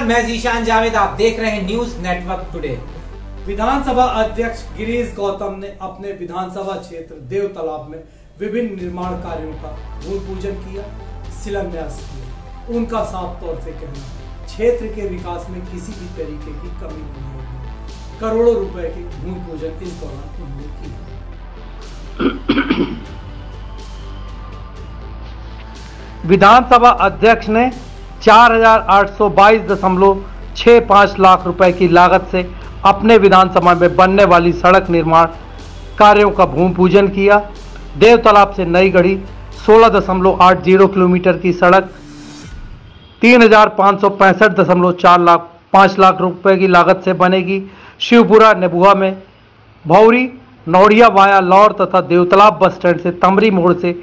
नमस्कार, मैं जीशान जावेद। आप देख रहे हैं न्यूज नेटवर्क टुडे। विधानसभा अध्यक्ष गिरीश गौतम ने अपने विधानसभा क्षेत्र देव तालाब में विभिन्न निर्माण कार्यों का भूमि पूजन किया, शिलान्यास किया। उनका साफ तौर से कहना, क्षेत्र के विकास में किसी भी तरीके की कमी नहीं होगी। करोड़ों रुपए के भूमि पूजन इस दौरान उन्होंने किया। विधानसभा अध्यक्ष ने 4,822.65 लाख रुपए की लागत से अपने विधानसभा में बनने वाली सड़क निर्माण कार्यों का भूमि पूजन किया। देव तालाब से नई गढ़ी 16.80 किलोमीटर की सड़क 3,565.5 लाख रुपए की लागत से बनेगी। शिवपुरा नेबुआ में भौरी नौड़िया वाया लौर तथा देवतालाब बस स्टैंड से तमरी मोड़ से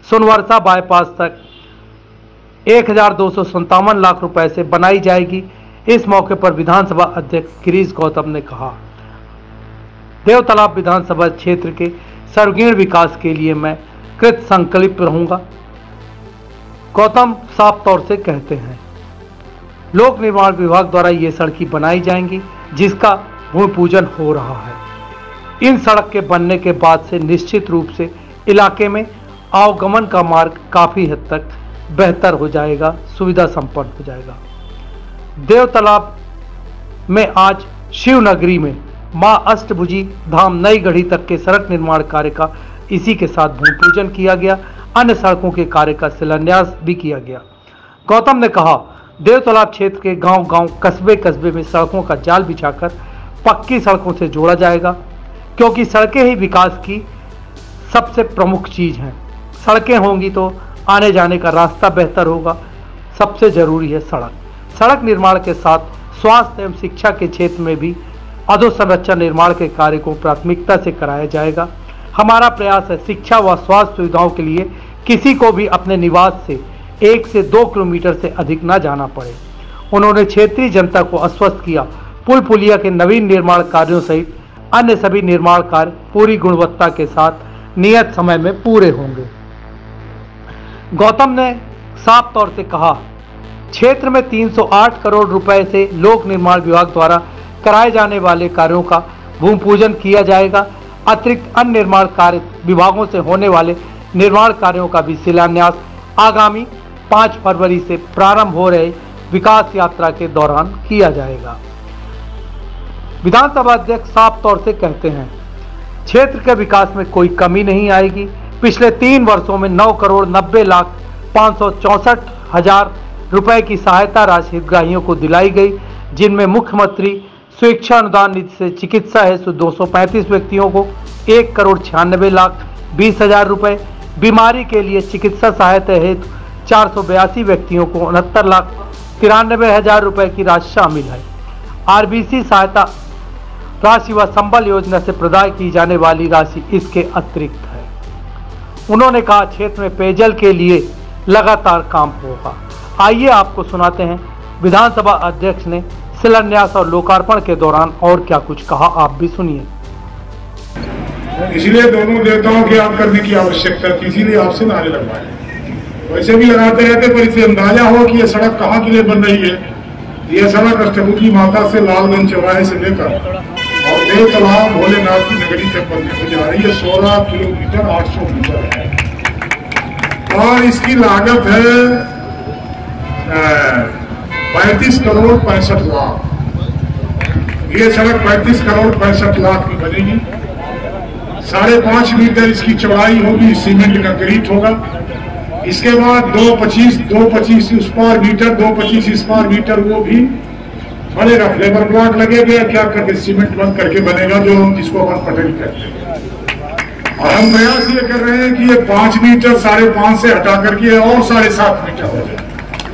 सोनवर्षा बाईपास तक 1,257 लाख रुपए से बनाई जाएगी। इस मौके पर विधानसभा अध्यक्ष गिरीश गौतम ने कहा, देव तालाब विधानसभा क्षेत्र के सर्वांगीण विकास के लिए मैं कृत संकल्प रहूंगा। गौतम साफ तौर से कहते हैं, लोक निर्माण विभाग द्वारा ये सड़कें बनाई जाएंगी, जिसका भूमि पूजन हो रहा है। इन सड़क के बनने के बाद से निश्चित रूप से इलाके में आवागमन का मार्ग काफी हद तक बेहतर हो जाएगा, सुविधा संपन्न हो जाएगा। देव तालाब में आज शिवनगरी में मां अष्टभुजी धाम नई गढ़ी तक के सड़क निर्माण कार्य का इसी के साथ भूमि पूजन किया गया। अन्य सड़कों के कार्य का शिलान्यास भी किया गया। गौतम ने कहा, देव तालाब क्षेत्र के गांव-गांव, कस्बे-कस्बे में सड़कों का जाल बिछाकर पक्की सड़कों से जोड़ा जाएगा, क्योंकि सड़कें ही विकास की सबसे प्रमुख चीज हैं। सड़कें होंगी तो आने जाने का रास्ता बेहतर होगा। सबसे जरूरी है सड़क। सड़क निर्माण के साथ स्वास्थ्य एवं शिक्षा के क्षेत्र में भी अधोसंरचना निर्माण के कार्य को प्राथमिकता से कराया जाएगा। हमारा प्रयास है शिक्षा व स्वास्थ्य सुविधाओं के लिए किसी को भी अपने निवास से 1 से 2 किलोमीटर से अधिक न जाना पड़े। उन्होंने क्षेत्रीय जनता को आश्वस्त किया, पुल पुलिया के नवीन निर्माण कार्यों सहित अन्य सभी निर्माण कार्य पूरी गुणवत्ता के साथ नियत समय में पूरे होंगे। गौतम ने साफ तौर से कहा, क्षेत्र में 308 करोड़ रुपए से लोक निर्माण विभाग द्वारा कराए जाने वाले कार्यों का भूमि पूजन किया जाएगा। अतिरिक्त अन्य निर्माण कार्य विभागों से होने वाले निर्माण कार्यों का भी शिलान्यास आगामी 5 फरवरी से प्रारंभ हो रहे विकास यात्रा के दौरान किया जाएगा। विधानसभा अध्यक्ष साफ तौर से कहते हैं, क्षेत्र के विकास में कोई कमी नहीं आएगी। पिछले 3 वर्षों में 9,90,564,000 रुपए की सहायता राशि हितग्राहियों को दिलाई गई, जिनमें मुख्यमंत्री स्वेच्छा अनुदान निधि से चिकित्सा हेतु 235 व्यक्तियों को 1,96,20,000 रुपए, बीमारी के लिए चिकित्सा सहायता हेतु 482 व्यक्तियों को 69,93,000 रुपए की राशि शामिल है। आरबीसी सहायता राशि व संबल योजना से प्रदान की जाने वाली राशि इसके अतिरिक्त है। उन्होंने कहा, क्षेत्र में पेयजल के लिए लगातार काम होगा। आइए आपको सुनाते हैं विधानसभा अध्यक्ष ने शिलान्यास और लोकार्पण के दौरान और क्या कुछ कहा, आप भी सुनिए। इसलिए दोनों देवताओं की याद करने की आवश्यकता थी, इसीलिए आपसे नारे लगवाए। वैसे भी लगाते रहते, पर इसे अंदाजा हो कि यह सड़क कहाँ के लिए बन रही है। यह सड़क अष्टभुजी माता से लालगंज चौराहे से लेकर और देव तालाब भोलेनाथ की नगरी तक बनने को जा रही है। 16 किलोमीटर 800 मीटर है और इसकी लागत है 35 करोड़ 65 लाख। ये सड़क 35 करोड़ 65 लाख में बनेगी। 5.5 मीटर इसकी चौड़ाई होगी, सीमेंट का कंक्रीट होगा। इसके बाद 225 इस पार मीटर 225 इस पार मीटर वो भी बनेगा। फ्लेवर ब्लॉक लगेगा, क्या करके सीमेंट बंद करके बनेगा, जो हम जिसको अपन पटेल कहते हैं। और हम प्रयास ये कर रहे हैं कि ये 5 मीटर 5.5 से हटा करके और 7.5 मीटर हो जाए,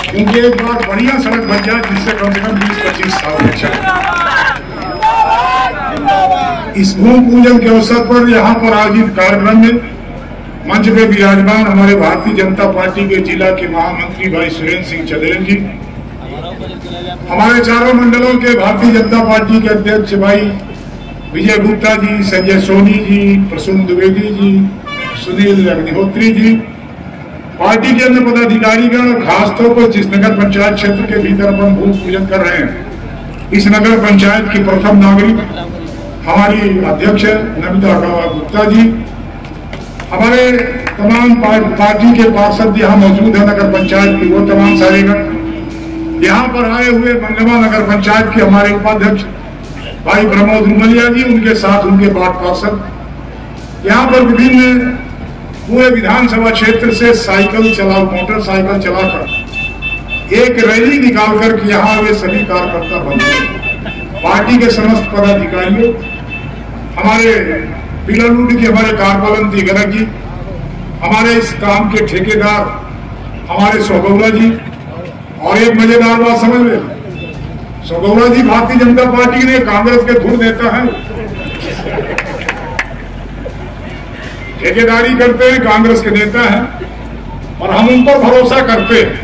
क्योंकि एक बार बढ़िया सड़क बन जाए जिससे कम से कम 20-25 साल चले। इस भूमि पूजन के अवसर पर यहाँ पर आयोजित कार्यक्रम में मंच पे विराजमान हमारे भारतीय जनता पार्टी के जिला के महामंत्री भाई सुरेंद्र सिंह चंदेल जी, हमारे चारों मंडलों के भारतीय जनता पार्टी के अध्यक्ष भाई विजय गुप्ता जी, संजय सोनी जी, प्रसून द्विवेदी जी, सुनील अग्निहोत्री जी, पार्टी के अन्य पदाधिकारीगण खासतौर पर जिस नगर पंचायत क्षेत्र के भीतर अपन भूमि पूजन कर रहे हैं, इस नगर पंचायत की प्रथम नागरिक हमारी अध्यक्ष नमिता गुप्ता जी, हमारे तमाम पार्टी के पार्षद यहाँ मौजूद है नगर पंचायत की, वो तमाम सारे गण, यहाँ पर आए हुए मंगलवा नगर पंचायत के हमारे उपाध्यक्ष भाई प्रमोद रुमलिया जी, उनके साथ उनके वार्ड पार्षद, यहाँ पर विभिन्न पूरे विधानसभा क्षेत्र से साइकिल चला, मोटरसाइकिल चलाकर एक रैली निकाल कर यहाँ वे सभी कार्यकर्ता बने, पार्टी के समस्त पदाधिकारियों, हमारे पिलालूड के हमारे कारपालन तिगरक जी, हमारे इस काम के ठेकेदार हमारे सोगौरा जी, और एक मजेदार बात समझ ले, सोगौरा जी भारतीय जनता पार्टी ने कांग्रेस के धूल नेता है, ठेकेदारी करते हैं, कांग्रेस के नेता हैं और हम उन पर भरोसा करते हैं।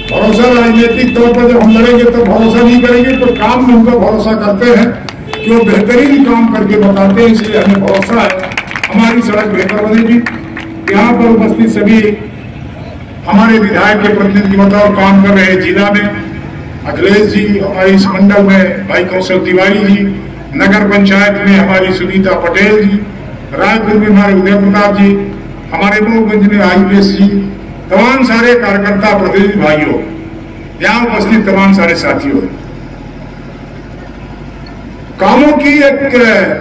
भरोसा राजनीतिक तौर पर जब हम लड़ेंगे तो भरोसा नहीं करेंगे, तो काम में उन पर भरोसा करते हैं कि वो बेहतरीन काम करके बताते हैं, इसलिए हमें भरोसा है हमारी सड़क बेहतर बनेगी। यहाँ पर उपस्थित सभी हमारे विधायक के प्रतिनिधि बताओ काम कर रहे जिला में अखिलेश जी, हमारे इस मंडल में भाई कौशल तिवारी जी, नगर पंचायत में हमारी सुनीता पटेल जी, रायपुर में हमारे उदय प्रताप जी, हमारे मऊगंज में आयुष जी, तमाम सारे कार्यकर्ता प्रतिनिधि भाइयों, यहाँ उपस्थित तमाम सारे साथियों, कामों की एक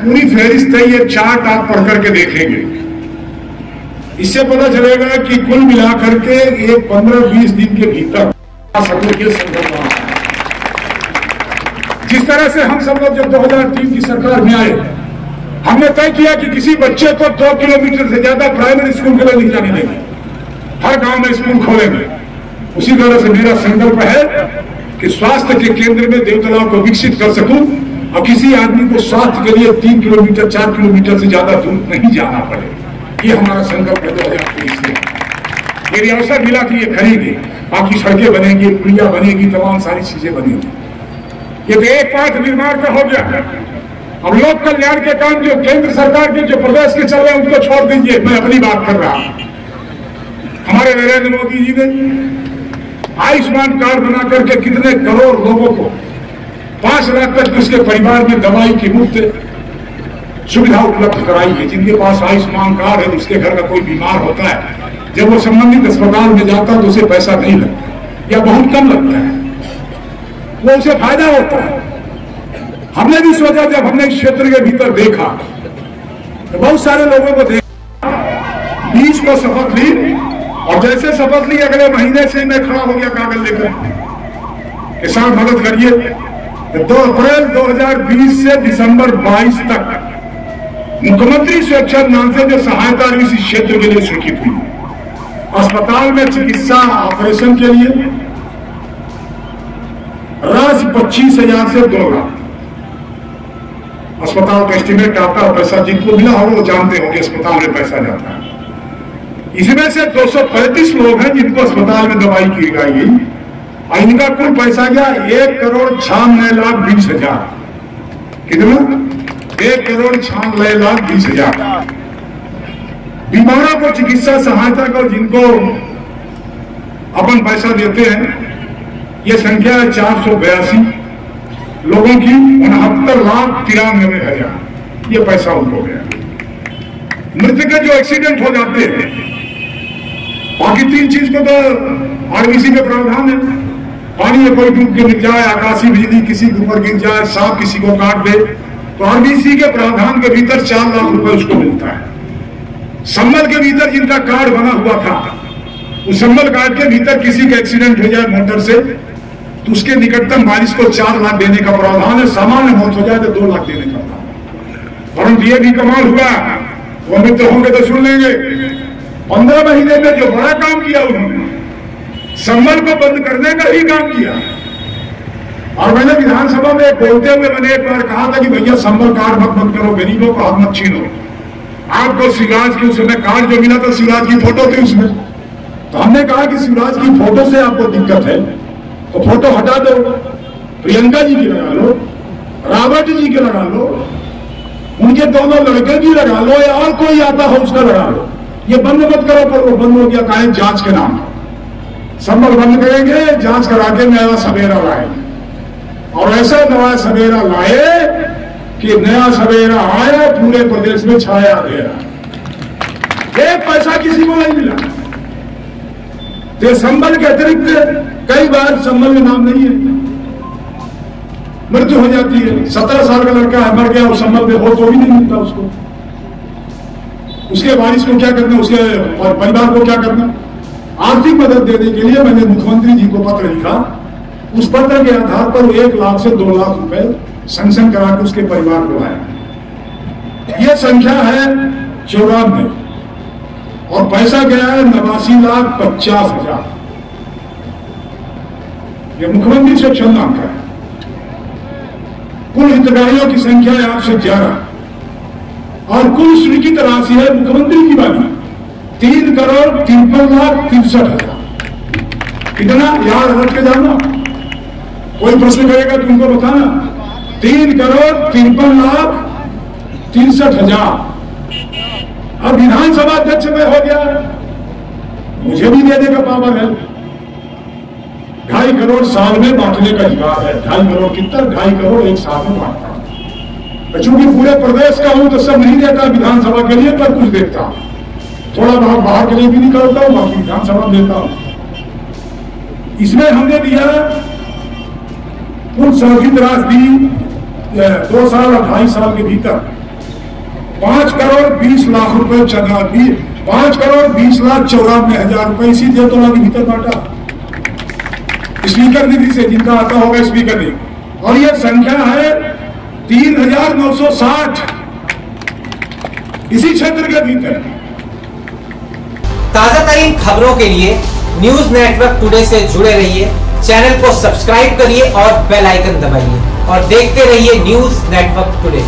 पूरी फहरिस्त है, ये चार्ट आप पढ़ करके देखेंगे, इससे पता चलेगा कि कुल मिलाकर के एक 15-20 दिन के भीतर जिस तरह से हम सब लोग जब 2003 की सरकार में आए, हमने तय किया कि किसी बच्चे को 2 किलोमीटर से ज्यादा प्राइमरी स्कूल के लिए नहीं जाने देंगे, हर गांव में स्कूल खोलेंगे। उसी तरह से मेरा संकल्प है कि स्वास्थ्य के केंद्र में देवतलाव को विकसित कर सकूं और किसी आदमी को स्वास्थ्य के लिए 3 किलोमीटर 4 किलोमीटर से ज्यादा दूर नहीं जाना पड़े। ये हमारा संकल्प है 2023 में। मेरी अवसर मिला कि ये खरीदे, बाकी सड़कें बनेंगी, पुलिया बनेगी, तमाम सारी चीजें बनेंगी। ये तो एक पाठ निर्माण का हो गया। अब लोक कल्याण के काम जो केंद्र सरकार के जो प्रदेश के चल रहे हैं उनको छोड़ दीजिए, मैं अपनी बात कर रहा हूं। हमारे नरेंद्र मोदी जी ने आयुष्मान कार्ड बना करके कितने करोड़ लोगों को 5 लाख तक उसके परिवार में दवाई की मुफ्त सुविधा उपलब्ध कराई है। जिनके पास आयुष्मान कार्ड है, जिसके घर का कोई बीमार होता है, जब वो संबंधित अस्पताल में जाता है तो उसे पैसा नहीं लगता या बहुत कम लगता है, वो उसे फायदा होता है। हमने भी सोचा, जब हमने इस क्षेत्र के भीतर देखा तो बहुत सारे लोगों को देखा, 20 को शपथ ली और जैसे शपथ ली अगले महीने से मैं खड़ा हो गया कागज लेकर कि साहब मदद करिए। तो 2 अप्रैल 2020 से दिसंबर 22 तक मुख्यमंत्री स्वेच्छा नाम से जो सहायता इस क्षेत्र के लिए स्वीकृत हुई, अस्पताल में चिकित्सा ऑपरेशन के लिए राशि 25,000 से 2 लाख अस्पताल का एस्टिमेट आता है। पैसा जिनको मिला हो वो जानते होंगे अस्पताल में पैसा जाता है। इसमें से 235 लोग हैं जिनको अस्पताल में दवाई की गई और इनका कुल पैसा गया 1,96,20,000। कितना? 1,96,20,000। बीमारों को चिकित्सा सहायता को जिनको अपन पैसा देते हैं, ये संख्या है 482 लोगों की, 69,93,000 ये पैसा उनको गया। मृतक जो एक्सीडेंट हो जाते हैं, बाकी 3 चीज को तो आरबीसी में प्रावधान है। पानी में कोई डूब के गिर जाए, आकाशीय बिजली किसी के ऊपर गिर जाए, सांप किसी को काट दे, तो आरबीसी के प्रावधान के भीतर 4 लाख रुपए उसको मिलता है। संबल के भीतर जिनका कार्ड बना हुआ था, उस संबल कार्ड के भीतर किसी का एक्सीडेंट हो जाए मोटर से तो उसके निकटतम वारिस को 4 लाख देने का प्रावधान है। सामान्य मौत हो जाए तो 2 लाख देने का प्रावधान। परंतु ये भी कमाल हुआ, वो मित्र होंगे तो सुन लेंगे, 15 महीने में जो बड़ा काम किया उन्होंने, संबल को बंद करने का ही काम किया। और मैंने विधानसभा में बोलते हुए मैंने एक बार कहा था कि भैया संबल कार्ड मत बंद करो, गरीबों को हाथ मत छीनो। आपको शिवराज की उस समय कार्ड जो मिला था, शिवराज की फोटो थी उसमें, तो हमने कहा कि शिवराज की फोटो से आपको दिक्कत है तो फोटो हटा दो, प्रियंका जी की लगा लो, रावत जी की लगा लो, उनके दोनों लड़के की लगा लो, या और कोई आता हो उसका लगा लो, ये बंद मत करो, पर वो बंद हो गया काहे? जांच के नाम पर संबल बंद करेंगे, जांच करा के नया सवेरा लाए, और ऐसा नया सवेरा लाए कि नया सवेरा आया पूरे प्रदेश में छाया गया, एक पैसा किसी को नहीं मिला। तो संबल के अतिरिक्त कई बार संबल में नाम नहीं है, मृत्यु हो जाती है। 17 साल का लड़का है, मर गया, उस संबल में हो तो भी नहीं मिलता उसको। उसके वारिस को क्या करना, उसके और परिवार को क्या करना? आर्थिक मदद देने के लिए मैंने मुख्यमंत्री जी को पत्र लिखा। उस पत्र के आधार पर 1 लाख से 2 लाख रुपए सैंक्शन करा के उसके परिवार को आया। यह संख्या है 94 और पैसा गया है 89,50,000। यह मुख्यमंत्री से क्षमता है। कुल हितग्राहियों की संख्या है 811 और कुल स्वीकृत राशि है मुख्यमंत्री की वाली 3,53,63,000। कितना याद रख के जाना, कोई प्रश्न करेगा तो उनको बताना। 3,53,63,000। अब विधानसभा अध्यक्ष में हो गया, मुझे भी देने का पावर है। 2.5 करोड़ साल में बांटने का अधिकार है। 2.5 करोड़ कितना? 2.5 करोड़ एक साल में बांटता हूं। चूंकि पूरे प्रदेश का हूं तो सब नहीं देता विधानसभा के लिए, पर कुछ देता हूं। थोड़ा बहुत बाहर के लिए भी निकालता हूं, बाकी विधानसभा देता हूं। इसमें हमने दिया कुल स्वीकृत राशि 2 साल और 2.5 साल के भीतर 5 करोड़ 20 लाख रुपए 5 करोड़ 20,94,000 रुपए इसी देवतोला के भीतर बांटा, स्पीकर निधि से, जिनका आता होगा स्पीकर निधि। और यह संख्या है 3,960 इसी क्षेत्र के भीतर। ताजा तरीन खबरों के लिए न्यूज नेटवर्क टुडे से जुड़े रहिए। चैनल को सब्सक्राइब करिए और बेल आइकन दबाइए और देखते रहिए न्यूज नेटवर्क टुडे।